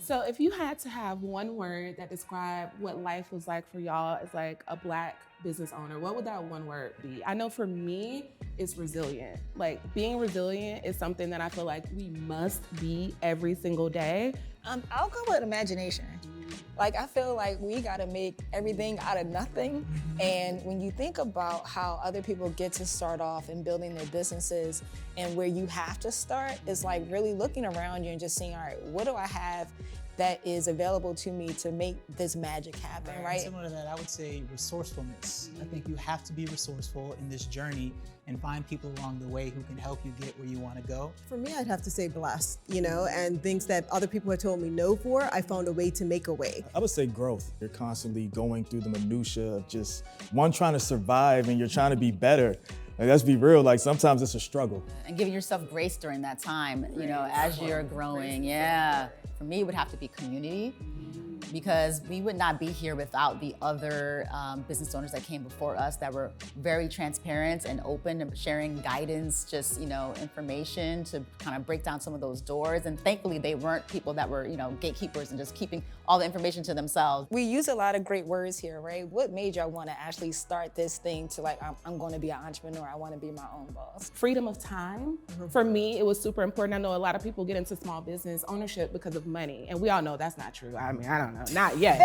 So if you had to have one word that described what life was like for y'all as like a Black business owner, what would that one word be? I know for me, it's resilient. Like being resilient is something that I feel like we must be every single day. I'll go with imagination. Like, I feel like we gotta make everything out of nothing. And when you think about how other people get to start off in building their businesses and where you have to start, it's like really looking around you and just seeing, all right, what do I have that is available to me to make this magic happen, right? Similar to that, I would say resourcefulness. I think you have to be resourceful in this journey and find people along the way who can help you get where you want to go. For me, I'd have to say blessed, and things that other people had told me no for, I found a way to make a way. I would say growth. You're constantly going through the minutia of just trying to survive and you're trying to be better. Like, let's be real, like sometimes it's a struggle. And giving yourself grace during that time, as you're growing. Yeah. For me, it would have to be community, because we would not be here without the other business owners that came before us that were very transparent and open and sharing guidance, just, information to kind of break down some of those doors. And thankfully, they weren't people that were, gatekeepers and just keeping all the information to themselves. We use a lot of great words here, right? What made y'all want to actually start this thing to like, I'm going to be an entrepreneur, I want to be my own boss? Freedom of time. For me, it was super important. I know a lot of people get into small business ownership because of money, and we all know that's not true. I mean, I don't know, not yet.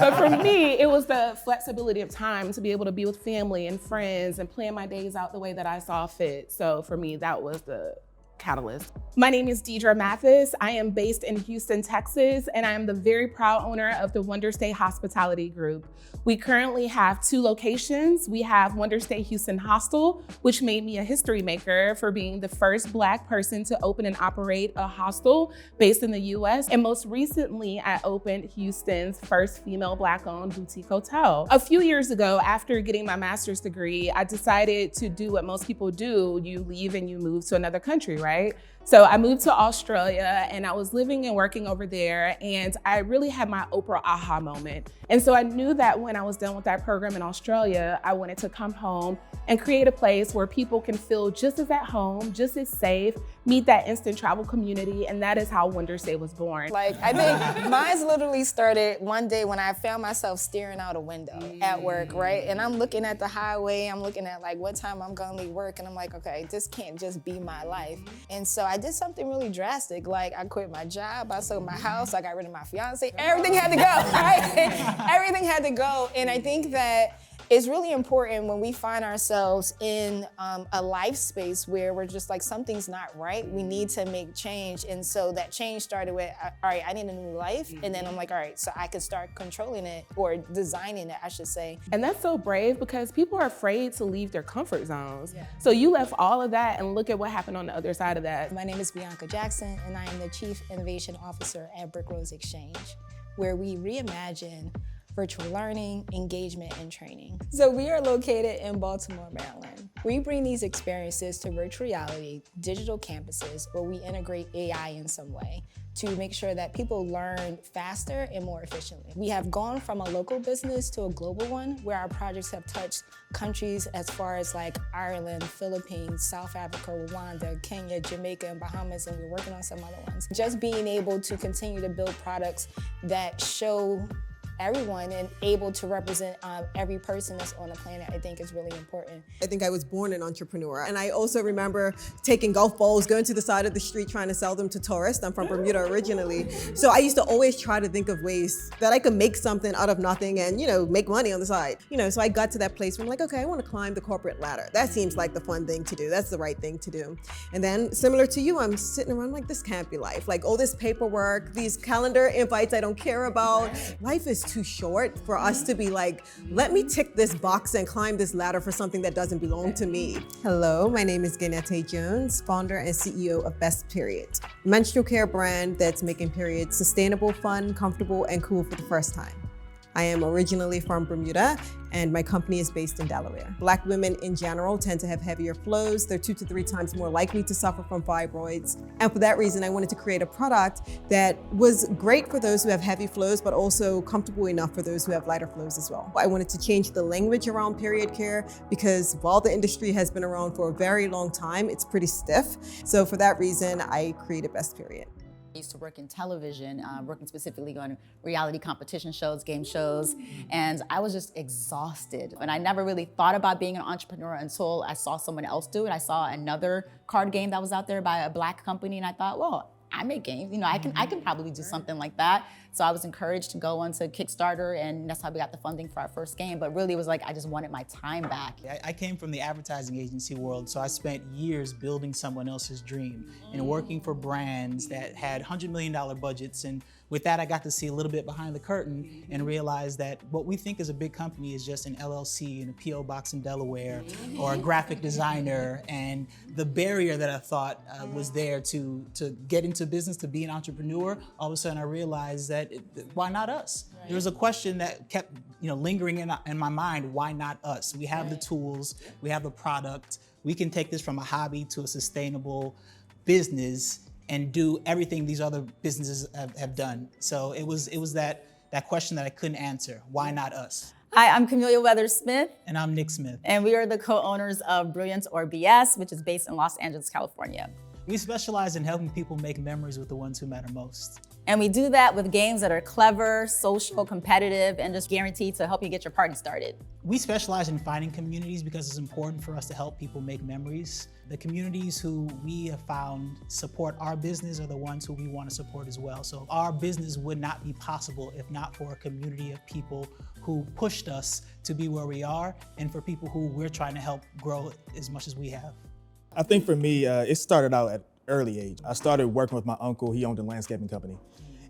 But for me, it was the flexibility of time to be able to be with family and friends and plan my days out the way that I saw fit. So for me, that was the catalyst. My name is Deidre Mathis. I am based in Houston, Texas, and I am the very proud owner of the Wonder Stay Hospitality Group. We currently have 2 locations. We have Wonder Stay Houston Hostel, which made me a history maker for being the first Black person to open and operate a hostel based in the US. And most recently, I opened Houston's first female Black-owned boutique hotel. A few years ago, after getting my master's degree, I decided to do what most people do. You leave and you move to another country, right? So I moved to Australia and I was living and working over there, and I really had my Oprah aha moment. And so I knew that when I was done with that program in Australia, I wanted to come home and create a place where people can feel just as at home, just as safe, meet that instant travel community, and that is how Wonder Stay was born. Like, I think mine's literally started one day when I found myself staring out a window at work, right? And I'm looking at the highway, I'm looking at like what time I'm gonna leave work, and I'm like, okay, this can't just be my life. And so I did something really drastic. Like, I quit my job, I sold my house, I got rid of my fiance, everything had to go, right? Everything had to go. And I think that it's really important when we find ourselves in a life space where we're just like, something's not right, we need to make change. And so that change started with, all right, I need a new life. And then I'm like, all right, so I could start controlling it, or designing it, I should say. And that's so brave, because people are afraid to leave their comfort zones. Yeah. So you left all of that, and look at what happened on the other side of that. My name is Bianca Jackson, and I am the Chief Innovation Officer at Brick Rose Exchange, where we reimagine virtual learning, engagement, and training. So we are located in Baltimore, Maryland. We bring these experiences to virtual reality, digital campuses, where we integrate AI in some way to make sure that people learn faster and more efficiently. We have gone from a local business to a global one, where our projects have touched countries as far as like Ireland, Philippines, South Africa, Rwanda, Kenya, Jamaica, and Bahamas, and we're working on some other ones. Just being able to continue to build products that show everyone and able to represent every person that's on the planet, I think is really important. I think I was born an entrepreneur. And I also remember taking golf balls, going to the side of the street, trying to sell them to tourists. I'm from Bermuda originally. So I used to always try to think of ways that I could make something out of nothing and, make money on the side. So I got to that place where I'm like, okay, I want to climb the corporate ladder. That seems like the fun thing to do. That's the right thing to do. And then similar to you, I'm sitting around like, this can't be life. Like all this paperwork, these calendar invites I don't care about. Life is too short for us to be like, let me tick this box and climb this ladder for something that doesn't belong to me. Hello, my name is Ganette Jones, founder and CEO of Best Period, a menstrual care brand that's making periods sustainable, fun, comfortable, and cool for the first time. I am originally from Bermuda, and my company is based in Delaware. Black women in general tend to have heavier flows. They're 2 to 3 times more likely to suffer from fibroids. And for that reason, I wanted to create a product that was great for those who have heavy flows, but also comfortable enough for those who have lighter flows as well. I wanted to change the language around period care, because while the industry has been around for a very long time, it's pretty stiff. So for that reason, I created Best Period. I used to work in television, working specifically on reality competition shows, game shows, and I was just exhausted. And I never really thought about being an entrepreneur until I saw someone else do it. I saw another card game that was out there by a Black company, and I thought, well, I make games, I can probably do something like that. So I was encouraged to go onto Kickstarter, and that's how we got the funding for our first game. But really it was like, I just wanted my time back. I came from the advertising agency world, so I spent years building someone else's dream and working for brands that had $100 million budgets. And with that, I got to see a little bit behind the curtain and realize that what we think is a big company is just an LLC and a PO box in Delaware or a graphic designer. And the barrier that I thought was there to get into business, to be an entrepreneur, all of a sudden I realized that why not us? Right. There was a question that kept lingering in my mind, why not us? We have the tools, we have the product, we can take this from a hobby to a sustainable business and do everything these other businesses have done. So it was that question that I couldn't answer. Why not us? Hi, I'm Camelia Weathers-Smith. And I'm Nick Smith. And we are the co-owners of Brilliance or BS, which is based in Los Angeles, California. We specialize in helping people make memories with the ones who matter most. And we do that with games that are clever, social, competitive, and just guaranteed to help you get your party started. We specialize in finding communities because it's important for us to help people make memories. The communities who we have found support our business are the ones who we want to support as well. So our business would not be possible if not for a community of people who pushed us to be where we are, and for people who we're trying to help grow as much as we have. I think for me, it started out at early age. I started working with my uncle. He owned a landscaping company.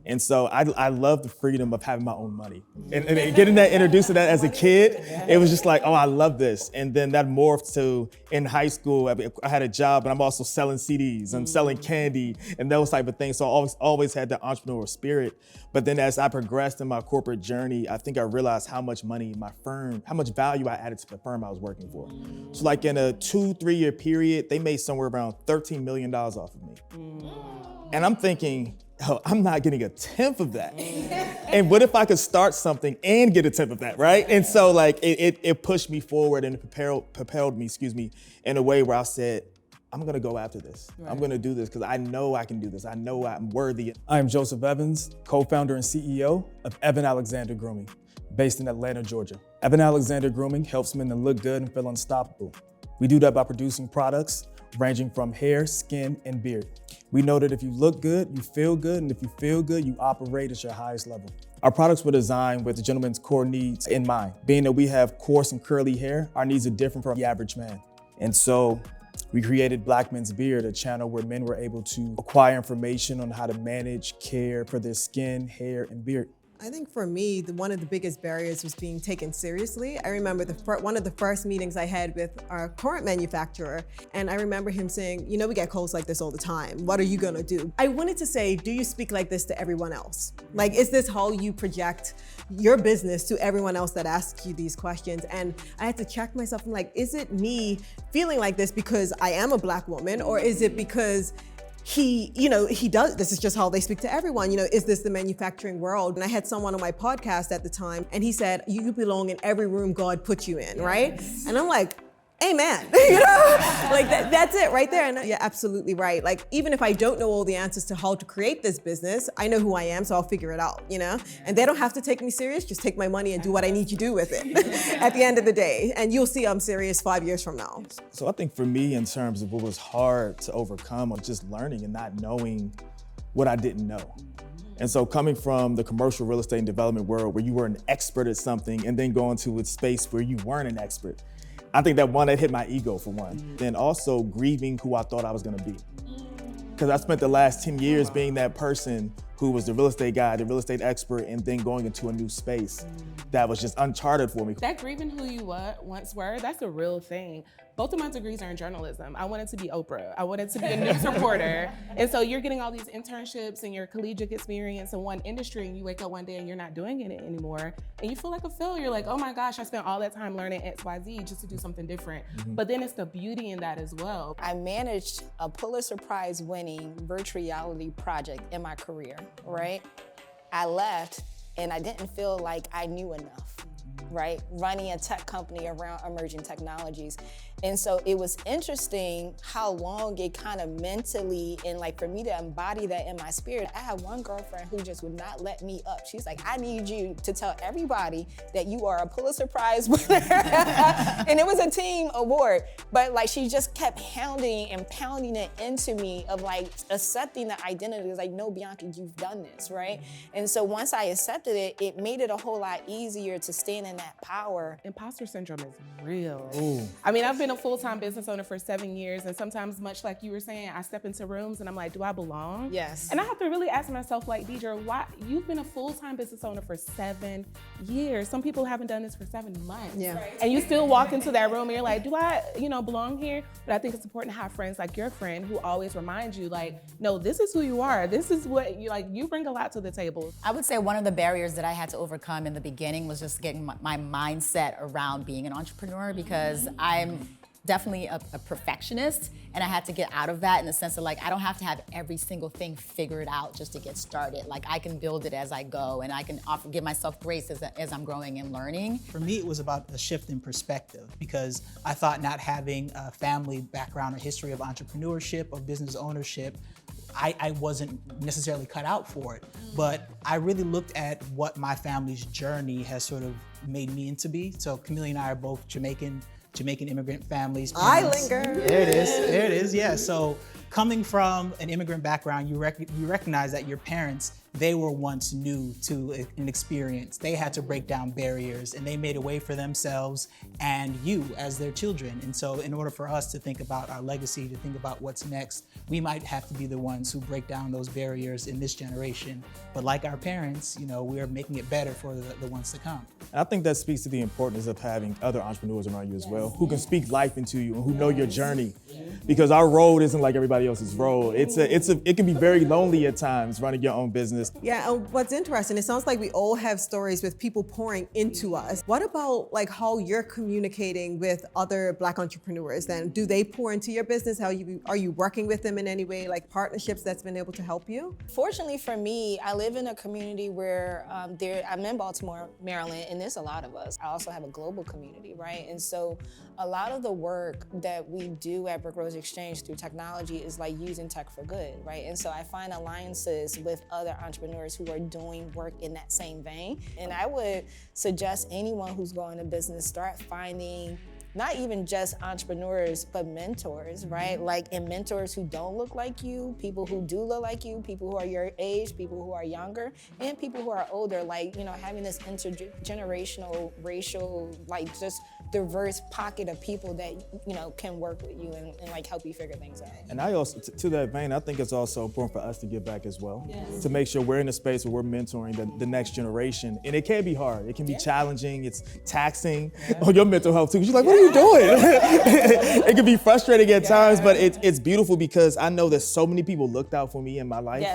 And so I love the freedom of having my own money. And getting that introduced to that as a kid, it was just like, oh, I love this. And then that morphed to, in high school, I had a job, but I'm also selling CDs and selling candy and those type of things. So I always had that entrepreneurial spirit. But then as I progressed in my corporate journey, I think I realized how much money how much value I added to the firm I was working for. So like in a 2-3 year period, they made somewhere around $13 million off of me. And I'm thinking, oh, I'm not getting a tenth of that. And what if I could start something and get a tenth of that, right? And so like it pushed me forward and it propelled me, in a way where I said, I'm gonna go after this. Right. I'm gonna do this because I know I can do this. I know I'm worthy. I am Joseph Evans, co-founder and CEO of Evan Alexander Grooming, based in Atlanta, Georgia. Evan Alexander Grooming helps men to look good and feel unstoppable. We do that by producing products ranging from hair, skin, and beard. We know that if you look good, you feel good, and if you feel good, you operate at your highest level. Our products were designed with the gentleman's core needs in mind. Being that we have coarse and curly hair, our needs are different from the average man. And so we created Black Men's Beard, a channel where men were able to acquire information on how to manage, care for their skin, hair, and beard. I think for me, one of the biggest barriers was being taken seriously. I remember one of the first meetings I had with our current manufacturer, and I remember him saying, we get calls like this all the time. What are you gonna do? I wanted to say, do you speak like this to everyone else? Like, is this how you project your business to everyone else that asks you these questions? And I had to check myself. I'm like, is it me feeling like this because I am a Black woman, or is it because he does, this is just how they speak to everyone. Is this the manufacturing world? And I had someone on my podcast at the time, and he said, you belong in every room God put you in, right? And I'm like, amen, like that's it right there. And you're absolutely right. Like, even if I don't know all the answers to how to create this business, I know who I am, so I'll figure it out, And they don't have to take me serious, just take my money and do what I need to do with it at the end of the day. And you'll see I'm serious 5 years from now. So I think for me, in terms of what was hard to overcome, was just learning and not knowing what I didn't know. And so coming from the commercial real estate and development world, where you were an expert at something, and then going to a space where you weren't an expert, I think that hit my ego for one. Then also grieving who I thought I was gonna be. Because I spent the last 10 years being that person who was the real estate guy, the real estate expert, and then going into a new space that was just uncharted for me. That grieving who you once were, that's a real thing. Both of my degrees are in journalism. I wanted to be Oprah. I wanted to be a news reporter. And so you're getting all these internships and your collegiate experience in one industry, and you wake up one day and you're not doing it anymore. And you feel like a failure. Like, oh my gosh, I spent all that time learning XYZ just to do something different. But then it's the beauty in that as well. I managed a Pulitzer Prize winning virtual reality project in my career, right? I left and I didn't feel like I knew enough, right? Running a tech company around emerging technologies. And so it was interesting how long it kind of mentally, and like for me to embody that in my spirit. I had one girlfriend who just would not let me up. She's like, I need you to tell everybody that you are a Pulitzer Prize winner. And it was a team award, but like she just kept hounding and pounding it into me of like accepting the identity. It was like, no, Bianca, you've done this, right? And so once I accepted it, it made it a whole lot easier to stand in that power. Imposter syndrome is real. Ooh. I mean, I've been a full-time business owner for 7 years, and sometimes, much like you were saying, I step into rooms and I'm like, do I belong? Yes. And I have to really ask myself, like, Deidre, why you've been a full-time business owner for 7 years? Some people haven't done this for 7 months. Yeah. Right. And you still walk into that room and you're like, do I, belong here? But I think it's important to have friends like your friend who always remind you, like, no, this is who you are. This is what you bring a lot to the table. I would say one of the barriers that I had to overcome in the beginning was just getting my mindset around being an entrepreneur, because I'm definitely a perfectionist, and I had to get out of that in the sense of like, I don't have to have every single thing figured out just to get started. Like I can build it as I go, and I can give myself grace as I'm growing and learning. For me, it was about a shift in perspective, because I thought not having a family background or history of entrepreneurship or business ownership, I wasn't necessarily cut out for it. But I really looked at what my family's journey has sort of made me into be. So Camille and I are both Jamaican immigrant families. I Parents. linger. There it is, yeah. So coming from an immigrant background, you recognize that your parents, they were once new to an experience. They had to break down barriers, and they made a way for themselves and you as their children. And so in order for us to think about our legacy, to think about what's next, we might have to be the ones who break down those barriers in this generation. But like our parents, we're making it better for the ones to come. And I think that speaks to the importance of having other entrepreneurs around you as well, who can speak life into you and who know your journey. Because our road isn't like everybody else's road. It can be very lonely at times running your own business. Yeah, and what's interesting, it sounds like we all have stories with people pouring into us. What about like how you're communicating with other Black entrepreneurs then? Do they pour into your business? Are you working with them in any way, like partnerships that's been able to help you? Fortunately for me, I live in a community where I'm in Baltimore, Maryland, and there's a lot of us. I also have a global community, right? And so a lot of the work that we do at Brick Rose Exchange through technology is like using tech for good, right? And so I find alliances with other entrepreneurs who are doing work in that same vein. And I would suggest anyone who's going to business, start finding not even just entrepreneurs, but mentors, right? Like, and mentors who don't look like you, people who do look like you, people who are your age, people who are younger, and people who are older, like, having this intergenerational, racial, like just diverse pocket of people that, can work with you and like help you figure things out. And I also, to that vein, I think it's also important for us to give back as well, to make sure we're in a space where we're mentoring the next generation. And it can be hard, it can be challenging, it's taxing on your mental health too. She's like, what are you doing? It can be frustrating at times, but it's beautiful because I know that so many people looked out for me in my life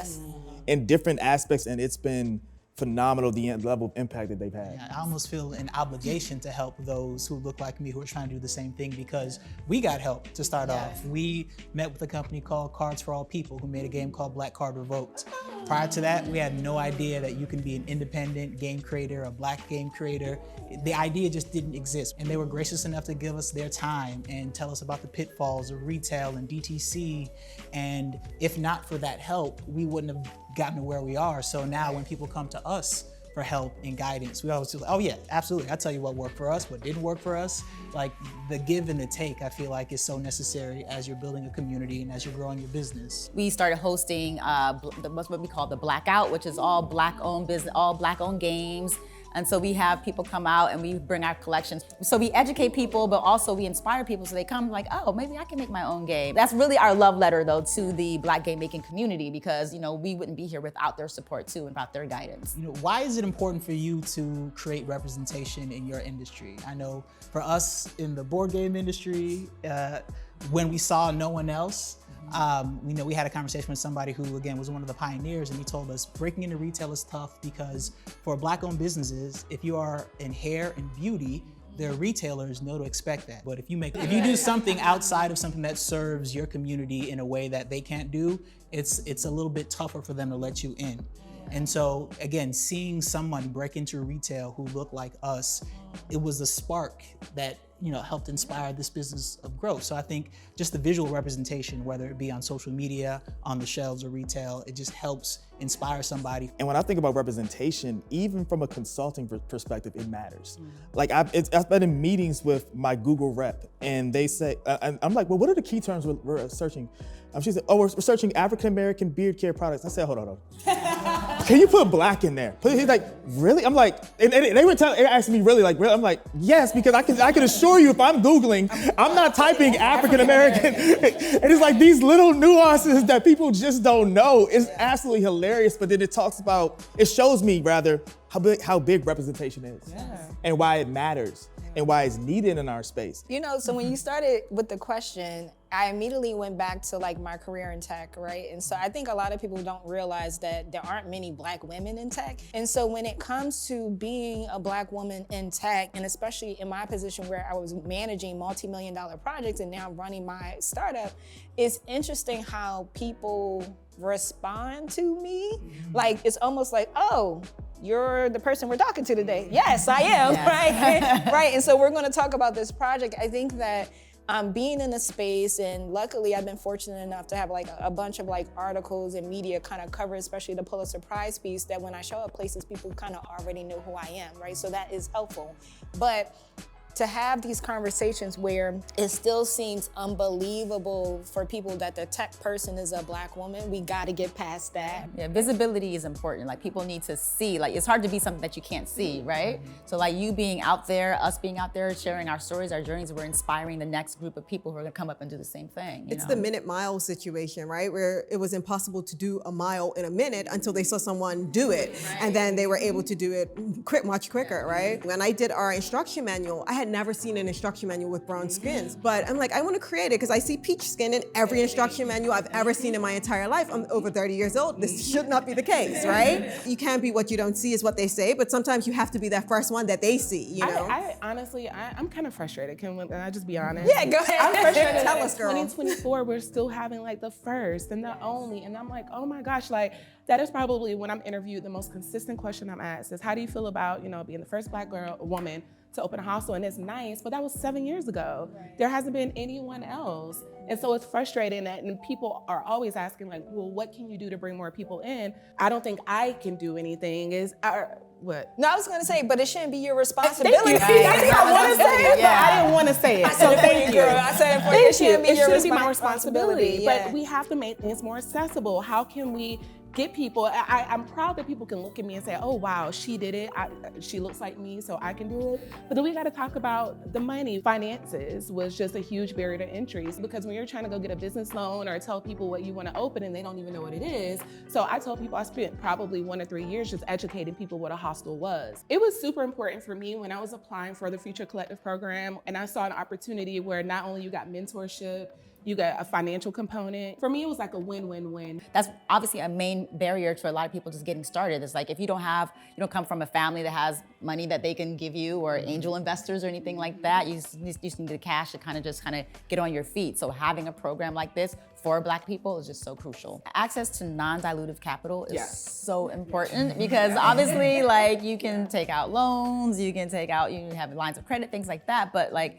in different aspects, and it's been phenomenal, the level of impact that they've had. I almost feel an obligation to help those who look like me, who are trying to do the same thing, because we got help to start off. We met with a company called Cards for All People, who made a game called Black Card Revoked. Prior to that, we had no idea that you can be an independent game creator, a Black game creator. The idea just didn't exist. And they were gracious enough to give us their time and tell us about the pitfalls of retail and DTC. And if not for that help, we wouldn't have gotten to where we are. So now when people come to us for help and guidance, we always feel like, oh yeah, absolutely. I'll tell you what worked for us, what didn't work for us. Like the give and the take, I feel like is so necessary as you're building a community and as you're growing your business. We started hosting what we call the Blackout, which is all Black-owned business, all Black-owned games. And so we have people come out and we bring our collections. So we educate people, but also we inspire people so they come like, oh, maybe I can make my own game. That's really our love letter though to the Black game making community, because we wouldn't be here without their support too and without their guidance. Why is it important for you to create representation in your industry? I know for us in the board game industry, when we saw no one else, we had a conversation with somebody who, again, was one of the pioneers, and he told us breaking into retail is tough because for Black-owned businesses, if you are in hair and beauty, their retailers know to expect that. But if you do something outside of something that serves your community in a way that they can't do, it's a little bit tougher for them to let you in. And so, again, seeing someone break into retail who looked like us, it was a spark that helped inspire this business of growth. So I think just the visual representation, whether it be on social media, on the shelves or retail, it just helps inspire somebody. And when I think about representation, even from a consulting perspective, it matters. Like I've been in meetings with my Google rep, and they say, I'm like, well, what are the key terms we're searching? She said, oh, we're searching African-American beard care products. I said, hold on. Can you put black in there? He's like, really? I'm like, and they were asking me really, like, really? I'm like, yes, because I can assure you, if I'm Googling, I'm not typing African-American. And it's like these little nuances that people just don't know. It's absolutely hilarious. But then it shows me rather how big representation is and why it matters and why it's needed in our space. So when you started with the question, I immediately went back to like my career in tech, right? And so I think a lot of people don't realize that there aren't many Black women in tech. And so when it comes to being a Black woman in tech, and especially in my position where I was managing multi-million-dollar projects and now running my startup, it's interesting how people respond to me. Like, it's almost like, oh, you're the person we're talking to today. Yes, I am, right? Right, and so we're gonna talk about this project. I think that being in a space, and luckily I've been fortunate enough to have like a bunch of like articles and media kind of cover, especially the Pulitzer Prize piece, that when I show up places, people kind of already know who I am, right? So that is helpful. But to have these conversations where it still seems unbelievable for people that the tech person is a Black woman, we gotta get past that. Yeah, visibility is important. Like, people need to see. Like, it's hard to be something that you can't see, right? So like you being out there, us being out there, sharing our stories, our journeys, we're inspiring the next group of people who are gonna come up and do the same thing. It's the minute mile situation, right? Where it was impossible to do a mile in a minute until they saw someone do it. And then they were able to do it much quicker, right? When I did our instruction manual, I had never seen an instruction manual with brown skins, but I'm like, I want to create it because I see peach skin in every instruction manual I've ever seen in my entire life. I'm over 30 years old. This should not be the case, right? You can't be what you don't see is what they say, but sometimes you have to be that first one that they see, you know? I honestly, I'm kind of frustrated. Can I just be honest? Yeah, go ahead. I'm frustrated. Tell us, girl. 2024, we're still having like the first and the only, and I'm like, oh my gosh, like that is probably when I'm interviewed, the most consistent question I'm asked is, how do you feel about, being the first Black woman to open a hostel? And it's nice, but that was 7 years ago. Right. There hasn't been anyone else. And so it's frustrating that, and people are always asking like, well, what can you do to bring more people in? I don't think I can do anything. What? No, I was gonna say, but it shouldn't be your responsibility. Thank you. That's what I want to say it, but I didn't want to say it. So thank you. I said it for you. It shouldn't be my responsibility. Yeah. But we have to make things more accessible. How can we get people? I'm proud that people can look at me and say, oh wow, she did it. She looks like me, so I can do it. But then we got to talk about the money. Finances was just a huge barrier to entry, because when you're trying to go get a business loan or tell people what you want to open and they don't even know what it is. So I told people I spent probably 1 or 3 years just educating people what a hostel was. It was super important for me when I was applying for the Future Collective program, and I saw an opportunity where not only you got mentorship, you got a financial component. For me, it was like a win-win-win. That's obviously a main barrier to a lot of people just getting started. It's like, if you don't come from a family that has money that they can give you, or angel investors or anything like that, you just need the cash to kind of get on your feet. So having a program like this for Black people is just so crucial. Access to non-dilutive capital is so important, because obviously, like, you can take out loans, you can have lines of credit, things like that, but like,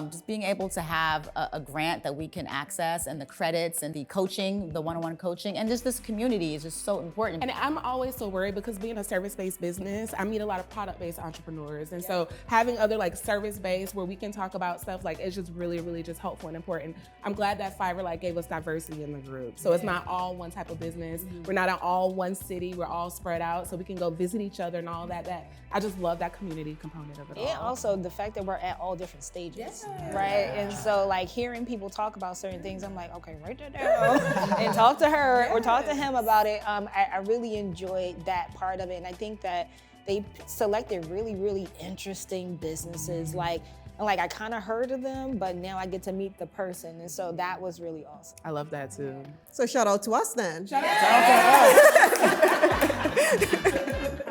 just being able to have a grant that we can access, and the credits and the coaching, the one-on-one coaching, and just this community is just so important. And I'm always so worried, because being a service-based business, I meet a lot of product-based entrepreneurs. And so having other like service-based where we can talk about stuff, like, it's just really, really just helpful and important. I'm glad that Fiverr gave us diversity in the group. So it's not all one type of business. We're not in all one city, we're all spread out, so we can go visit each other and all that. I just love that community component of it all. And also the fact that we're at all different stages. Right, and so like hearing people talk about certain things, I'm like, okay, write that down and talk to her or talk to him about it. I really enjoyed that part of it, and I think that they selected really, really interesting businesses. Like I kind of heard of them, but now I get to meet the person, and so that was really awesome. I love that too. So shout out to us then. Shout out to us.